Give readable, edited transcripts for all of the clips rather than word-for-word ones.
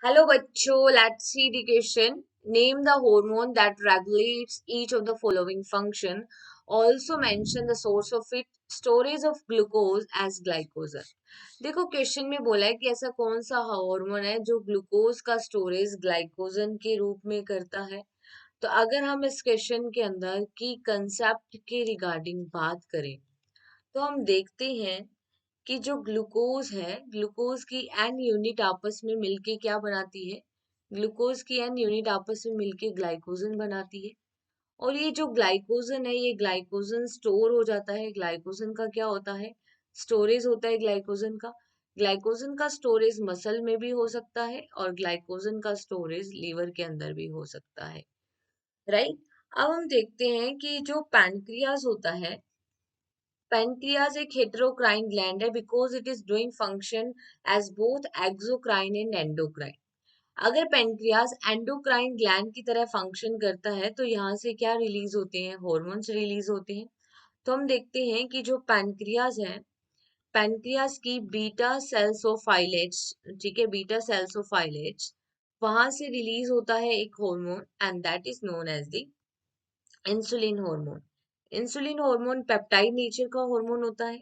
Hello बच्चों, let's see the question. Name the hormone that regulates each of the following function. Also mention the source of it. Storage of glucose as glycogen. देखो question में बोला है कि ऐसा कौन सा हार्मोन है जो ग्लूकोज का स्टोरेज ग्लाइकोजन के रूप में करता है। तो अगर हम इस क्वेश्चन के अंदर की कंसेप्ट के रिगार्डिंग बात करें तो हम देखते हैं कि जो ग्लूकोज है, ग्लूकोज की एन यूनिट आपस में मिलके क्या बनाती है? ग्लूकोज की एन यूनिट आपस में मिलके ग्लाइकोजन बनाती है। और ये जो ग्लाइकोजन है, ये ग्लाइकोजन स्टोर हो जाता है। ग्लाइकोजन का क्या होता है? स्टोरेज होता है ग्लाइकोजन का। ग्लाइकोजन का स्टोरेज मसल में भी हो सकता है और ग्लाइकोजन का स्टोरेज लीवर के अंदर भी हो सकता है। राइट। अब हम देखते हैं कि जो पैनक्रियाज होता है, Pancreas एक heterocrine gland है because it is doing function as both exocrine and endocrine. अगर पेनक्रियाज एंडोक्राइन ग्लैंड की तरह फंक्शन करता है तो यहाँ से क्या रिलीज होते हैं? हॉर्मोन्स रिलीज होते हैं। तो हम देखते हैं कि जो पैनक्रियाज है, पैनक्रियाज की बीटा सेल्सोफाइलेट्स, ठीक है, बीटा सेल्सोफाइलेट्स, वहां से रिलीज होता है एक hormone and that is known as the insulin hormone. Insulin hormone peptide nature का हार्मोन होता है।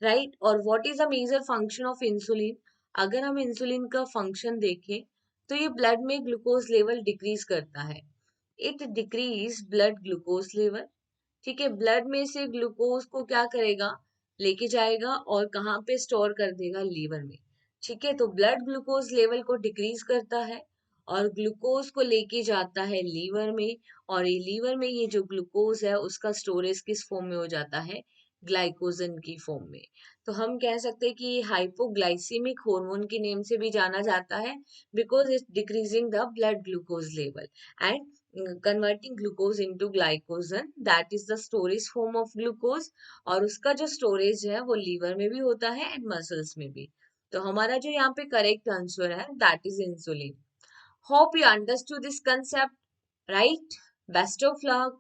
राइट। और what is the major function of insulin? अगर हम इंसुलिन का फंक्शन देखें तो ये ब्लड में ग्लूकोज लेवल डिक्रीज करता है। It decrease blood glucose level. ठीक है, ब्लड में से ग्लूकोज को क्या करेगा? लेके जाएगा और कहाँ पे स्टोर कर देगा? लीवर में। ठीक है, तो ब्लड ग्लूकोज लेवल को डिक्रीज करता है और ग्लूकोज को लेके जाता है लीवर में। और ये लीवर में ये जो ग्लूकोज है उसका स्टोरेज किस फॉर्म में हो जाता है? ग्लाइकोजन की फॉर्म में। तो हम कह सकते हैं कि ये हाइपोग्लाइसीमिक हार्मोन के नेम से भी जाना जाता है because it's decreasing the blood glucose level and converting glucose into glycogen, that is the storage form of glucose। और उसका जो स्टोरेज है वो लीवर में भी होता है एंड मसल्स में भी। तो हमारा जो यहाँ पे करेक्ट आंसर है that is insulin. Hope you understood this concept. Right. Best of luck.